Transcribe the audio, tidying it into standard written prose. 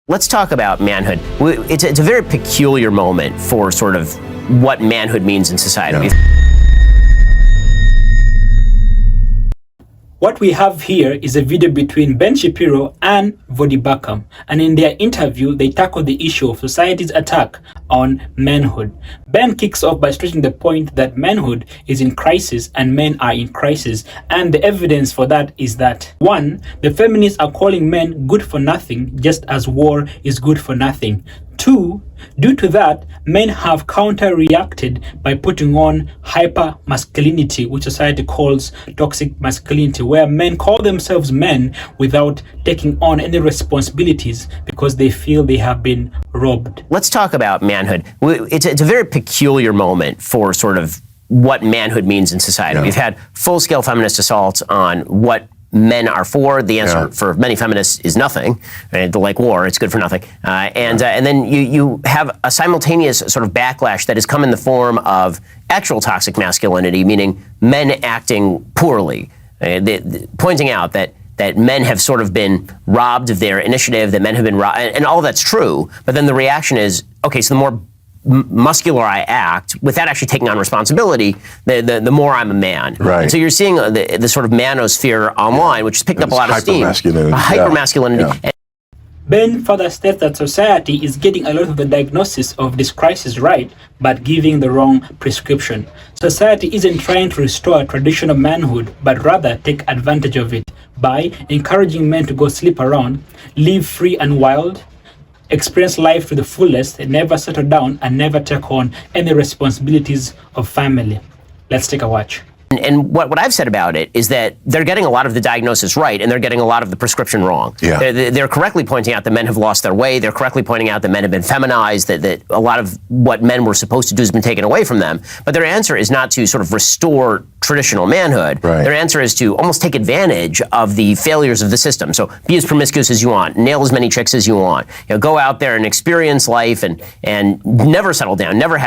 Let's talk about manhood. It's a very peculiar moment for sort of what manhood means in society. Yeah. What we have here is a video between Ben Shapiro and Vodi Bakum, and in their interview they tackle the issue of society's attack on manhood. Ben kicks off by stressing the point that manhood is in crisis and men are in crisis, and the evidence for that is that 1. The feminists are calling men good for nothing just as war is good for nothing. 2. Due to that, men have counter-reacted by putting on hyper-masculinity, which society calls toxic masculinity, where men call themselves men without taking on any responsibilities because they feel they have been robbed. Let's talk about manhood. It's a very peculiar moment for sort of what manhood means in society. Yeah. We've had full-scale feminist assaults on what men are for. The answer for many feminists is nothing. Right? Like war, it's good for nothing. And then you have a simultaneous sort of backlash that has come in the form of actual toxic masculinity, meaning men acting poorly, pointing out that men have sort of been robbed of their initiative, that men have been robbed, and all that's true. But then the reaction is, okay, so the more muscular I act, without actually taking on responsibility, the more I'm a man. Right. And so you're seeing the sort of manosphere online, which has picked up a lot of steam. Hyper-masculinity. Yeah. Ben further states that society is getting a lot of the diagnosis of this crisis right, but giving the wrong prescription. Society isn't trying to restore traditional manhood, but rather take advantage of it by encouraging men to go sleep around, live free and wild, experience life to the fullest, and never settle down and never take on any responsibilities of family. Let's take a watch. And what I've said about it is that they're getting a lot of the diagnosis right, and they're getting a lot of the prescription wrong. Yeah. They're correctly pointing out that men have lost their way. They're correctly pointing out that men have been feminized, that a lot of what men were supposed to do has been taken away from them. But their answer is not to sort of restore traditional manhood. Right. Their answer is to almost take advantage of the failures of the system. So be as promiscuous as you want, nail as many chicks as you want. Go out there and experience life and never settle down, never have